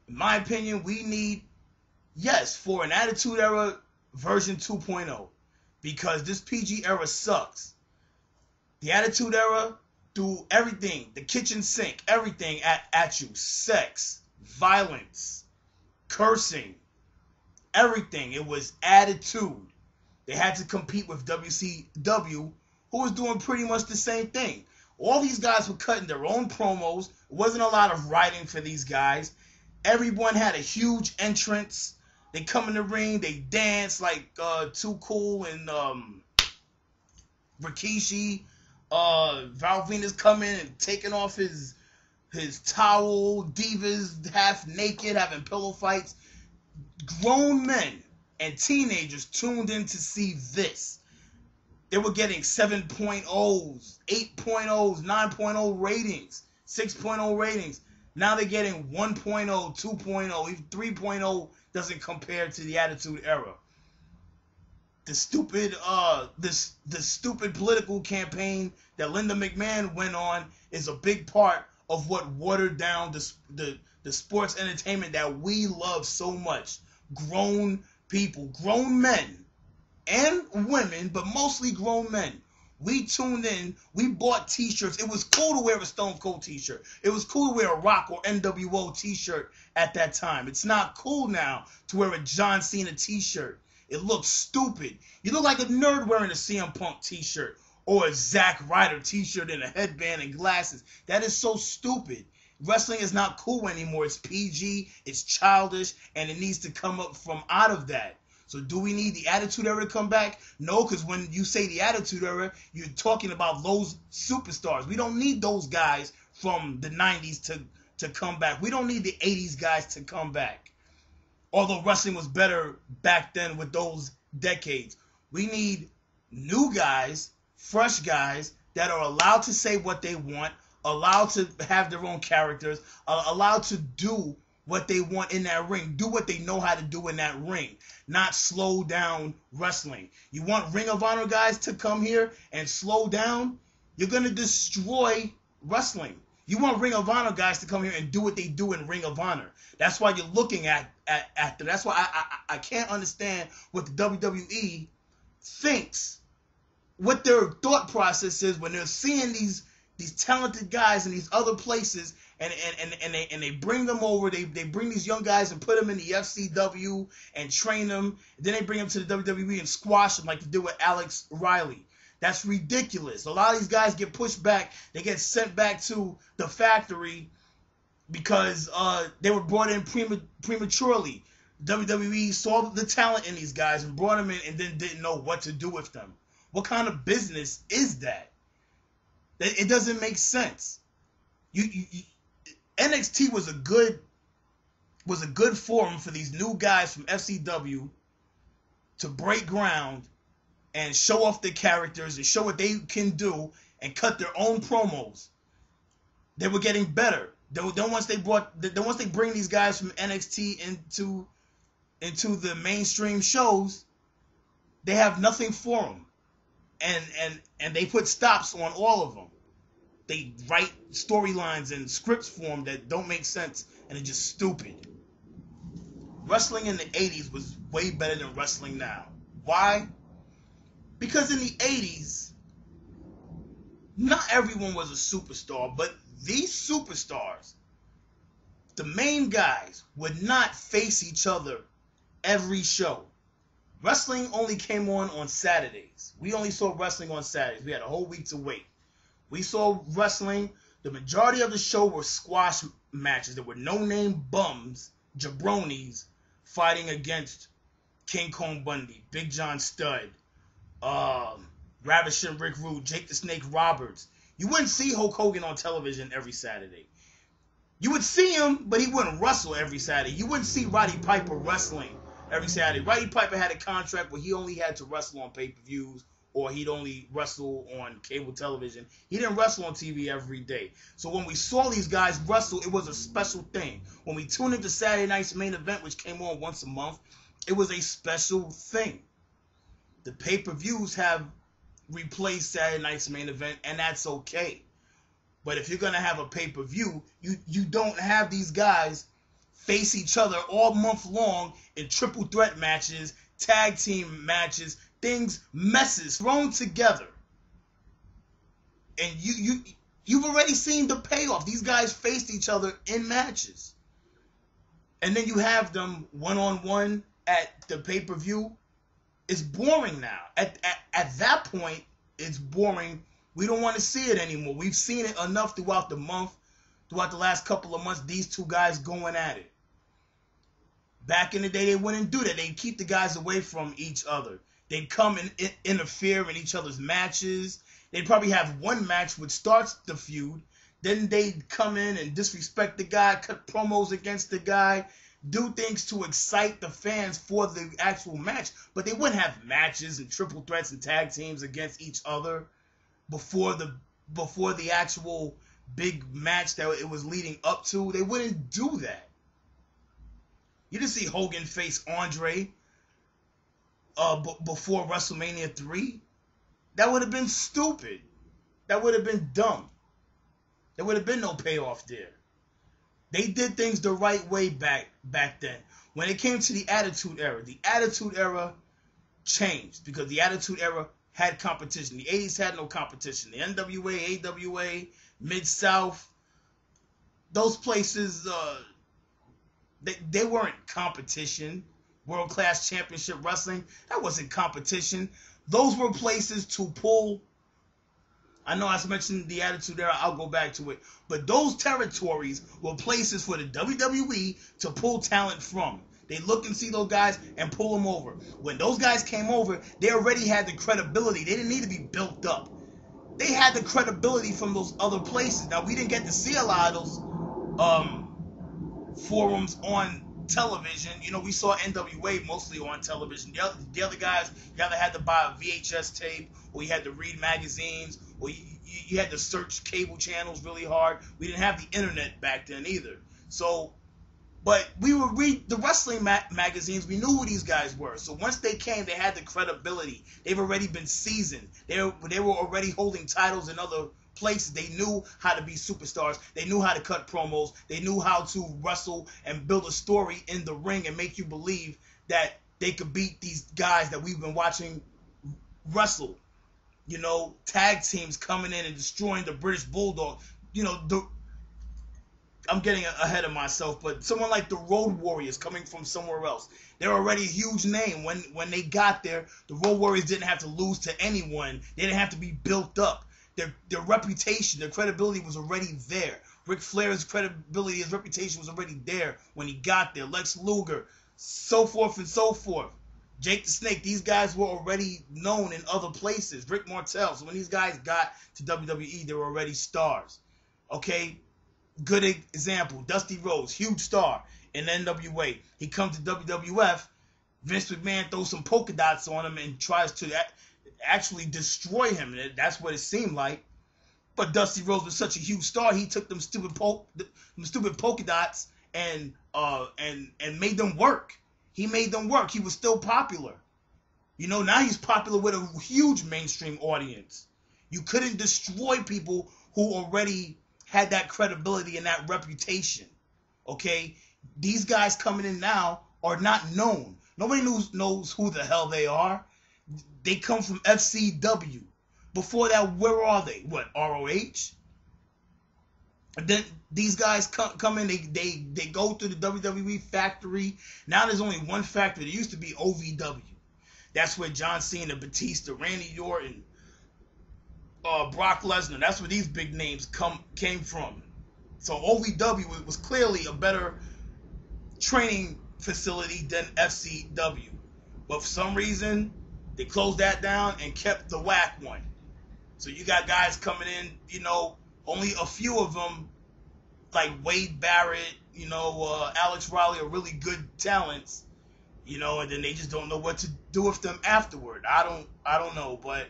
In my opinion, we need, yes, for an Attitude Era version 2.0, because this PG era sucks. The Attitude Era, do everything, the kitchen sink, everything at you. Sex, violence, cursing, everything. It was attitude. They had to compete with WCW, who was doing pretty much the same thing. All these guys were cutting their own promos. It wasn't a lot of writing for these guys. Everyone had a huge entrance. They come in the ring, they dance like Too Cool and Rikishi. Val Venus coming and taking off his towel. Divas half naked, having pillow fights. Grown men and teenagers tuned in to see this. They were getting 7.0s, 8.0s, 9.0 ratings, 6.0 ratings. Now they're getting 1.0, 2.0, even 3.0 doesn't compare to the Attitude Era. The stupid stupid political campaign that Linda McMahon went on is a big part of what watered down the sports entertainment that we love so much. Grown people, grown men and women, but mostly grown men. We tuned in. We bought t-shirts. It was cool to wear a Stone Cold t-shirt. It was cool to wear a Rock or NWO t-shirt at that time. It's not cool now to wear a John Cena t-shirt. It looks stupid. You look like a nerd wearing a CM Punk t-shirt or a Zack Ryder t-shirt and a headband and glasses. That is so stupid. Wrestling is not cool anymore. It's PG, it's childish, and it needs to come up from out of that. So do we need the Attitude Era to come back? No, because when you say the Attitude Era, you're talking about those superstars. We don't need those guys from the 90s to come back. We don't need the 80s guys to come back. Although wrestling was better back then with those decades. We need new guys, fresh guys that are allowed to say what they want, allowed to have their own characters, allowed to do what they want in that ring, do what they know how to do in that ring, not slow down wrestling. You want Ring of Honor guys to come here and slow down? You're going to destroy wrestling. You want Ring of Honor guys to come here and do what they do in Ring of Honor. That's why you're looking at them. That's why I can't understand what the WWE thinks, what their thought process is when they're seeing these talented guys in these other places and they bring them over. They bring these young guys and put them in the FCW and train them. Then they bring them to the WWE and squash them like they did with Alex Riley. That's ridiculous. A lot of these guys get pushed back. They get sent back to the factory because they were brought in prematurely. WWE saw the talent in these guys and brought them in and then didn't know what to do with them. What kind of business is that? It doesn't make sense. NXT was a good forum for these new guys from FCW to break ground and show off their characters and show what they can do and cut their own promos. They were getting better. Then once they bring these guys from NXT into the mainstream shows, they have nothing for them. And they put stops on all of them. They write storylines and scripts for them that don't make sense and are just stupid. Wrestling in the 80s was way better than wrestling now. Why? Because in the 80s, not everyone was a superstar, but these superstars, the main guys, would not face each other every show. Wrestling only came on Saturdays. We only saw wrestling on Saturdays. We had a whole week to wait. We saw wrestling. The majority of the show were squash matches. There were no-name bums, jabronis, fighting against King Kong Bundy, Big John Studd, Ravishing Rick Rude, Jake the Snake Roberts. You wouldn't see Hulk Hogan on television every Saturday. You would see him, but he wouldn't wrestle every Saturday. You wouldn't see Roddy Piper wrestling every Saturday. Roddy Piper had a contract where he only had to wrestle on pay-per-views or he'd only wrestle on cable television. He didn't wrestle on TV every day. So when we saw these guys wrestle, it was a special thing. When we tuned into Saturday Night's Main Event, which came on once a month, it was a special thing. The pay-per-views have replaced Saturday Night's Main Event, and that's okay. But if you're going to have a pay-per-view, you don't have these guys face each other all month long in triple threat matches, tag team matches, messes thrown together. And you've already seen the payoff. These guys faced each other in matches. And then you have them one-on-one at the pay-per-view. It's boring now. At that point, it's boring. We don't want to see it anymore. We've seen it enough throughout the month, throughout the last couple of months, these two guys going at it. Back in the day, they wouldn't do that. They'd keep the guys away from each other. They'd come and interfere in each other's matches. They'd probably have one match which starts the feud. Then they'd come in and disrespect the guy, cut promos against the guy, do things to excite the fans for the actual match. But they wouldn't have matches and triple threats and tag teams against each other before the actual big match that it was leading up to. They wouldn't do that. You didn't see Hogan face Andre before WrestleMania 3. That would have been stupid. That would have been dumb. There would have been no payoff there. They did things the right way back then. When it came to the Attitude Era changed because the Attitude Era had competition. The 80s had no competition. The NWA, AWA, Mid-South, those places, they weren't competition. World Class Championship Wrestling, that wasn't competition. Those were places to pull. I know I mentioned the Attitude Era, I'll go back to it. But those territories were places for the WWE to pull talent from. They look and see those guys and pull them over. When those guys came over, they already had the credibility. They didn't need to be built up. They had the credibility from those other places. Now, we didn't get to see a lot of those forums on television. You know, we saw NWA mostly on television. The other guys, you either had to buy a VHS tape, or you had to read magazines, or you had to search cable channels really hard. We didn't have the internet back then either. So, but we would read the wrestling magazines. We knew who these guys were. So once they came, they had the credibility. They've already been seasoned. They were already holding titles in other places. They knew how to be superstars. They knew how to cut promos. They knew how to wrestle and build a story in the ring and make you believe that they could beat these guys that we've been watching wrestle. You know, tag teams coming in and destroying the British Bulldog. You know, I'm getting ahead of myself, but someone like the Road Warriors coming from somewhere else. They're already a huge name. When they got there, the Road Warriors didn't have to lose to anyone. They didn't have to be built up. Their reputation, their credibility was already there. Ric Flair's credibility, his reputation was already there when he got there. Lex Luger, so forth and so forth. Jake the Snake, these guys were already known in other places. Rick Martel. So when these guys got to WWE, they were already stars. Okay? Good example. Dusty Rhodes, huge star in NWA. He comes to WWF. Vince McMahon throws some polka dots on him and tries to actually destroy him. That's what it seemed like. But Dusty Rhodes was such a huge star, he took them stupid polka dots and made them work. He made them work. He was still popular. You know, now he's popular with a huge mainstream audience. You couldn't destroy people who already had that credibility and that reputation. Okay? These guys coming in now are not known. Nobody knows who the hell they are. They come from FCW. Before that, where are they? What, ROH? And then these guys come in, they go through the WWE factory. Now there's only one factory. There used to be OVW. That's where John Cena, Batista, Randy Orton, Brock Lesnar, that's where these big names came from. So OVW was clearly a better training facility than FCW. But for some reason, they closed that down and kept the whack one. So you got guys coming in, you know, only a few of them, like Wade Barrett, you know, Alex Riley, are really good talents, you know, and then they just don't know what to do with them afterward. I don't know, but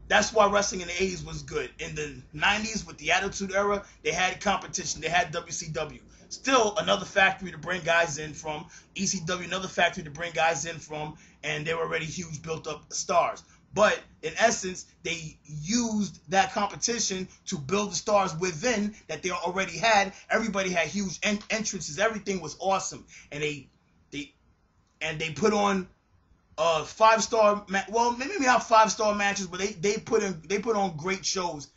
that's why wrestling in the 80s was good. In the 90s, with the Attitude Era, they had competition. They had WCW. Still another factory to bring guys in from. ECW, another factory to bring guys in from, and they were already huge built-up stars. But in essence, they used that competition to build the stars within that they already had. Everybody had huge entrances. Everything was awesome, and they put on 5-star. Well, maybe not 5-star matches, but they put on great shows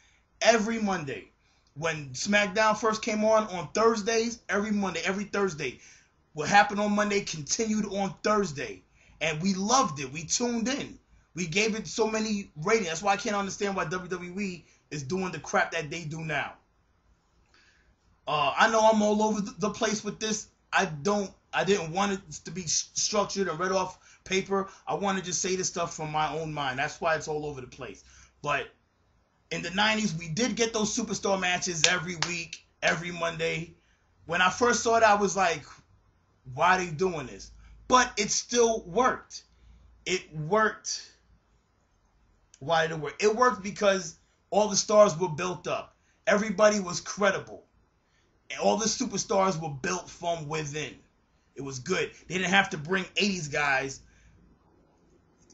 every Monday. When SmackDown first came on Thursdays, every Monday, every Thursday, what happened on Monday continued on Thursday, and we loved it. We tuned in. We gave it so many ratings. That's why I can't understand why WWE is doing the crap that they do now. I know I'm all over the place with this. I didn't want it to be structured and read off paper. I want to just say this stuff from my own mind. That's why it's all over the place. But in the 90s, we did get those superstar matches every week, every Monday. When I first saw it, I was like, why are they doing this? But it still worked. It worked. Why did it work? It worked because all the stars were built up. Everybody was credible. And all the superstars were built from within. It was good. They didn't have to bring 80s guys.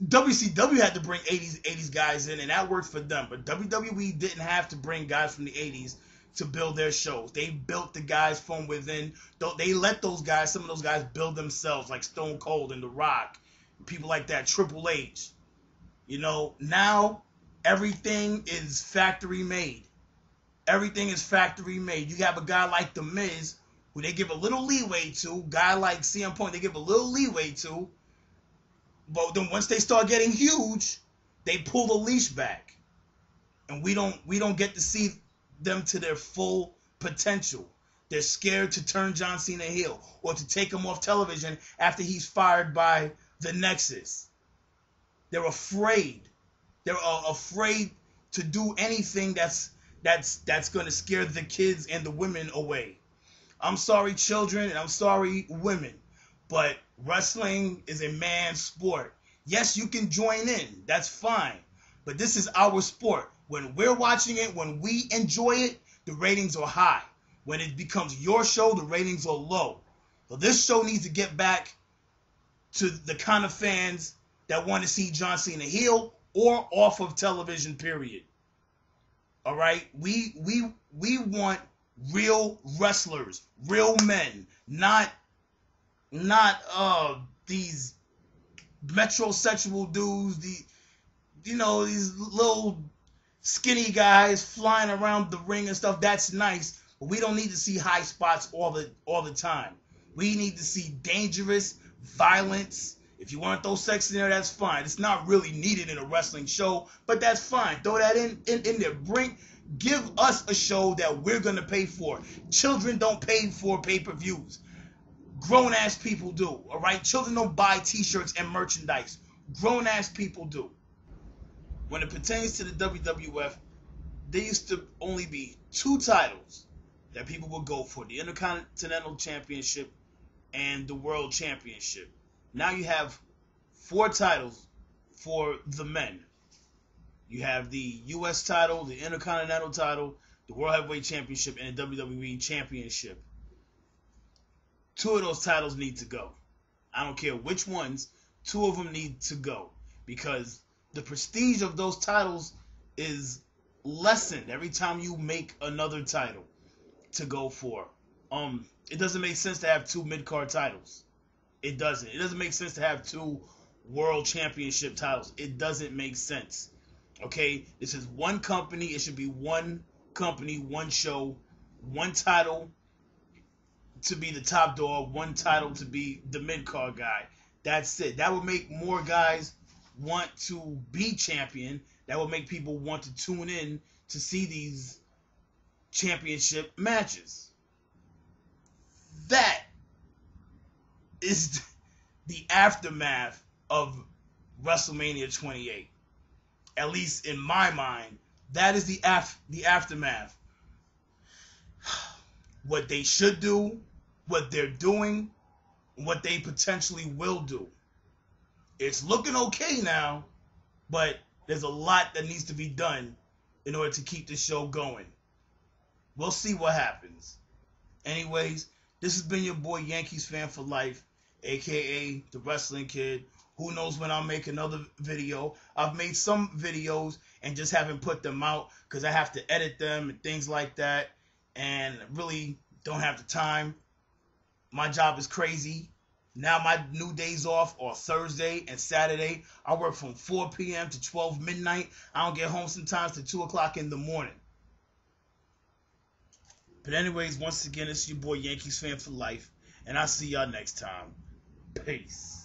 WCW had to bring 80s guys in, and that worked for them. But WWE didn't have to bring guys from the 80s to build their shows. They built the guys from within. They let those guys, some of those guys, build themselves, like Stone Cold and The Rock, people like that, Triple H. You know, now everything is factory made. Everything is factory made. You have a guy like The Miz, who they give a little leeway to. Guy like CM Punk, they give a little leeway to. But then once they start getting huge, they pull the leash back, and we don't get to see them to their full potential. They're scared to turn John Cena heel or to take him off television after he's fired by the Nexus. They're afraid. They're afraid to do anything that's going to scare the kids and the women away. I'm sorry, children, and I'm sorry, women, but wrestling is a man's sport. Yes, you can join in. That's fine. But this is our sport. When we're watching it, when we enjoy it, the ratings are high. When it becomes your show, the ratings are low. So this show needs to get back to the kind of fans that want to see John Cena heel or off of television, period. All right? We want real wrestlers, real men, not these metrosexual dudes, these little skinny guys flying around the ring and stuff. That's nice, but we don't need to see high spots all the time. We need to see dangerous violence. If you want to throw sex in there, that's fine. It's not really needed in a wrestling show, but that's fine. Throw that in there. Give us a show that we're gonna pay for. Children don't pay for pay-per-views. Grown-ass people do, all right? Children don't buy T-shirts and merchandise. Grown-ass people do. When it pertains to the WWF, there used to only be 2 titles that people would go for: the Intercontinental Championship and the World Championship. Now you have 4 titles for the men. You have the U.S. title, the Intercontinental title, the World Heavyweight Championship, and the WWE Championship. 2 of those titles need to go. I don't care which ones. 2 of them need to go, because the prestige of those titles is lessened every time you make another title to go for. It doesn't make sense to have 2 mid-card titles. It doesn't. It doesn't make sense to have 2 World Championship titles. It doesn't make sense. Okay? This is one company. It should be one company, one show, one title to be the top dog, one title to be the mid-card guy. That's it. That would make more guys want to be champion. That would make people want to tune in to see these championship matches. That is the aftermath of WrestleMania 28. At least in my mind, that is the aftermath. What they should do, what they're doing, what they potentially will do. It's looking okay now, but there's a lot that needs to be done in order to keep this show going. We'll see what happens. Anyways, this has been your boy Yankees Fan for Life, aka the Wrestling Kid, Who knows when I'll make another video. I've made some videos and just haven't put them out because I have to edit them and things like that, and really don't have the time. My job is crazy. Now my new days off are Thursday and Saturday. I work from 4 p.m. to 12 midnight. I don't get home sometimes to 2 o'clock in the morning. But anyways, once again, it's your boy Yankees fan for life. And I'll see y'all next time. Peace.